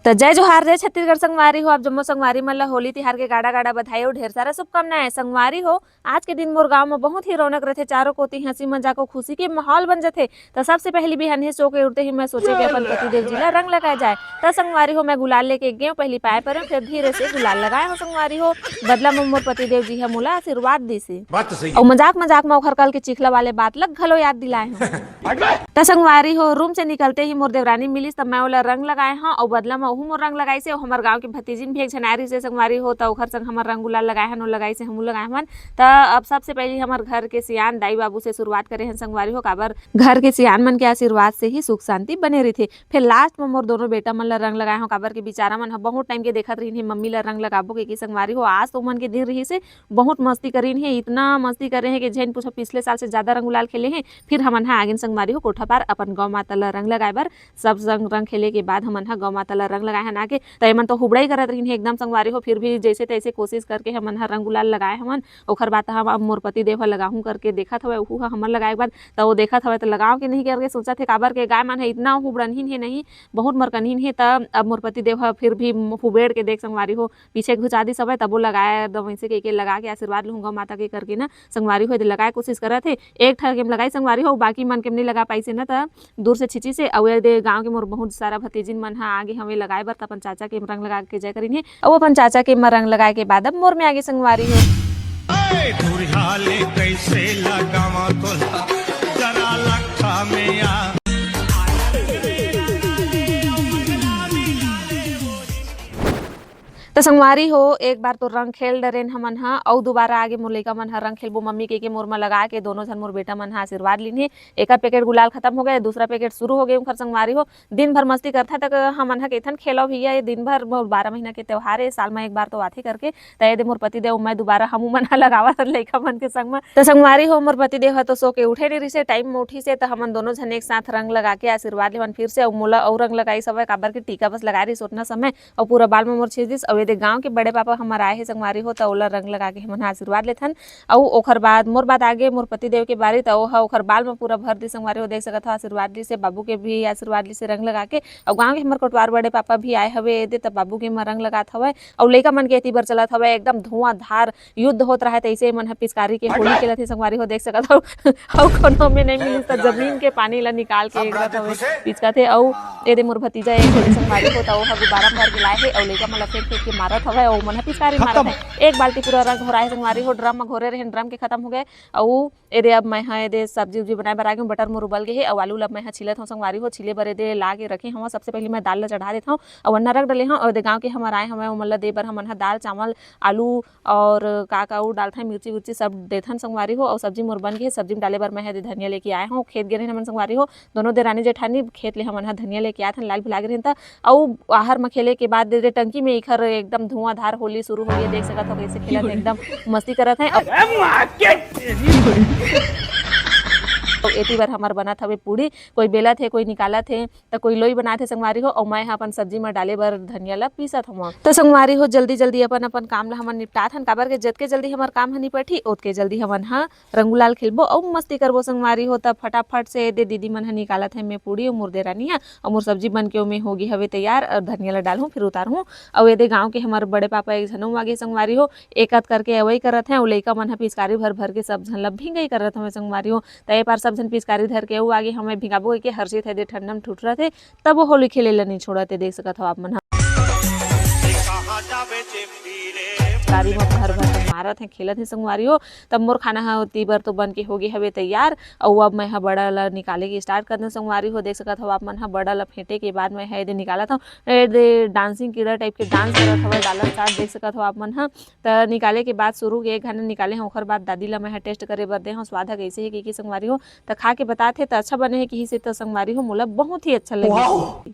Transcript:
तो जय जोहार जय छत्तीसगढ़ संगवारी हो। आप जम्मो संगवारी मन ला होली तिहार के गाड़ा गाड़ा बधाई और ढेर सारा शुभकामनाएं। संगवारी हो, आज के दिन मोर गांव में बहुत ही रौनक रहते, चारों कोती हंसी मजाक और खुशी के माहौल बन जाते। तो सबसे पहली बिहान सो के उठते ही मैं सोचे कि अपन पतिदेव जी ला रंग लगाया जाए। तो संगवारी हो, मैं गुलाल लेके गए पहली पाए पर फिर धीरे से गुलाल लगाए हो। संगवारी हो, बदला में मोर पतिदेव जी है मोला आशीर्वाद दी से और मजाक मजाक में ओखर कल के चिखला वाले बात लग घलो याद दिलाए हो। तो संगवारी हो, रूम से निकलते ही मोर देवरानी मिली तब मैं ओला रंग लगाए हाँ और बदला में मोर रंग लगाई से। हमार गांव के भतीजिन भी एक झनारी से संगवारी हो तो ओखर संग हमार रंग गुलाल लगाए हन लगाई से हमू लगाए हन। तो अब सबसे पहले हमार घर के सियान दाई बाबू से शुरुआत करे हैं संगवारी हो, काबर घर के सियान मन के आशीर्वाद से ही सुख शांति बने रही थे। फिर लास्ट में मोर दोनों बेटा मन ला रंग लगाए हो, काबर के बेचारा मन बहुत टाइम के देखत रही मम्मी ला रंग लगाबो के संगवारी हो। आज तो मन के दिन रही से बहुत मस्ती करीन है, इतना मस्ती करे हैं कि झेन पूछो पिछले साल से ज्यादा रंग गुलाल खेले हैं। फिर हमन हा आगे संगवारी हो कोठा पर अपन गौ माता ला रंग लगाए बर सब संग रंग खेले के बाद हमन हा गौ माता ला रंग लगाए हन आगे। तो मन तो हुबड़ाई करत रही एकदम संगवारी हो, फिर भी जैसे तैसे कोशिश करके हमन हा रंग गुलाल लगाए हमन। ओखर बात हम अब मोर पति देव लगाहूं करके देखत हवे उहू हमन लगाए बाद तो वो देखत हवे तो लगाओ के नहीं करके सोचत है काबर के गाय मन है इतना हुबड़नहीन है नहीं बहुत मरकनहीन है। तब अब मोर पति देव फिर भी हुबेड़ के देख संगवारी हो पीछे घुचा दी सब तबो लगाए एकदम ऐसे के लगा के आशीर्वाद लूंगा माता के करके ना संगवारी हो लगाए कोशिश करत है। एक ठर के लगाई संगवारी हो, बाकी मन के नहीं लगा पाई से ना तब दूर से छिची से और गाँव के मोर बहुत सारा भतीजिन मन हा आगे हमें लगाए बर अपन चाचा के रंग लगा के जय करीन है और अपन चाचा के रंग लगाए के बाद अब मोर में आगे संगवारी हो। कैसे लगावा तोला जरा लखा में आ तो संगवारी हो, एक बार तो रंग खेल डरेन हमन हा और दोबारा आगे मोर लइका मन हा रंग खेलबो मम्मी के मोर में लगा के दोनों झन मोर बेटा मन हा आशीर्वाद लीन। एक पैकेट गुलाल खत्म हो गए, दूसरा पैकेट शुरू हो गए। संगवारी हो दिन भर मस्ती करता तक हमन हा केथन खेलो भैया ये दिन भर 12 महीना के त्योहार है, साल में एक बार तो आथे करके तय मोर पति देव मैं दोबारा हमू मन हा लगावा लइका मन के संग में। तो संगवारी हो, मोर पति देव तो सो के उठे नहीं रही से टाइम में उठी से तो हमन दोनों झन एक साथ रंग लगा के आशीर्वाद लेवन फिर से मोला और रंग लगाई सब काबर के टीका बस लगा रही सोटना समय और पूरा बाल में मोर छीच दिस और गाँव के बड़े पापा हमार आए है संगवारी हो तो ओला रंग लगा के हमन आशीर्वाद लेथन और ओखर बाद मोर बात आगे मोर पति देव के बारी तो ओखर बाल में पूरा भर दी संगवारी हो देख सकत हो आशीर्वाद ली से बाबू के भी आशीर्वाद ली से रंग लगा के और गाँव के हमार कोटवार बड़े पापा भी आए हवे दे तब बाबू के रंग लगात हवे और लइका मन के एती बर चलत हवे एकदम धुआंधार युद्ध होत रहा है। ऐसे मन पिचकारी के होली खेलत है संगवारी हो देख सकत हो और कोनो में नहीं मिली तो जमीन के पानी ला निकाल के एकरा हवे पिचकाथे और एदे मोर भतीजा एक होली संगवारी हो तो गुब्बारा भर के लाए है और लइका मन फेंक फेंक के मारत हवे और मन पिचकारी मारत है। एक बाल्टी पूरा रंग घोराए संगवारी हो, ड्रम में घोरे रहे ड्रम के खत्म हो गए और एदे अब मैं हाँ एदे सब्जी उब्जी बनाए बर आ गई बटर मोर उबल गए है और आलू लब मैं हाँ छिलत हूँ संगवारी हो छिले बर एदे ला के रखे हूँ। सबसे पहले मैं दाल ला चढ़ा देता हूँ और वन्ना रख डले हूँ और गाँव के हमारे आए हमें मतलब दे बर हम दाल चावल आलू और का डालते हैं मिर्ची उर्ची सब देथन संगवारी हो और सब्जी मोर बन गई। सब्जी में डाले बर मैं धनिया लेके आए हूँ, खेत गिरे हमन संगवारी हो दोनों देरानी जेठानी खेत ले हमन धनिया लेके आए थे लाल भी लागे रहे और आहर में खेले के बाद दे टंकी में इखर एकदम धुआंधार होली शुरू हो गई। देख सकत हो कैसे खेलत एकदम मस्ती करत है। एती बार हमार बना था पूड़ी, कोई बेला थे कोई निकाला थे तो कोई लोई बना थे संगवारी हो और मैं अपन सब्जी में डाले बर धनिया ला पीसत हूँ। तो संगवारी हो जल्दी जल्दी अपन अपन काम ला हमन निपटात हन काबर के जतके जल्दी हमार काम ह निपटी ओतके जल्दी हमन हा रंग गुलाल खेलबो और मस्ती करबो संगवारी हो। तब फटाफट से दे दीदी मन हा निकालत है मैं पूड़ी और मोर देरानी और मोर सब्जी बन के में होगी हवे तैयार और धनिया ला डालूँ फिर उतारूँ और एदे गाँव के हमारे बड़े पापा एक झनों आगे संगवारी हो एकत करके अवई करत है और लइका मन हा पिचकारी भर भर के सब झन ला भिंगई करत हमें संगवारी हो। तय पार सब झन पिचकारी धर के आगे हमें भिगाबो के हर चीज है ठंडम ठुठ रहे थे तब वो होली खेले ला नहीं छोड़ते देख सकत हो आप मन गाड़ी में भर भर के मारत है खेलत है संगवारी हो। तब मोर खाना हा तीबर तो बन के होगी हवे तैयार और अब मैं बड़ा ला निकाले के स्टार्ट कर दूं संगवारी हो देख सकत हो आप मन बड़ा ला फेंटे के बाद मैं है दे निकाला था डांसिंग कीड़ा टाइप के डांस करत हवे डालन चाट देख सकत हो आप मन तो निकाले के बाद शुरू के एक घंटा निकाले हैं ओखर बाद दादी ला मैं टेस्ट करे बर दे हूँ स्वाद है कैसे है की संगवारी हो तो खा के बताते तो अच्छा बने है कि से तो संगवारी हो मोला बहुत ही अच्छा लगे।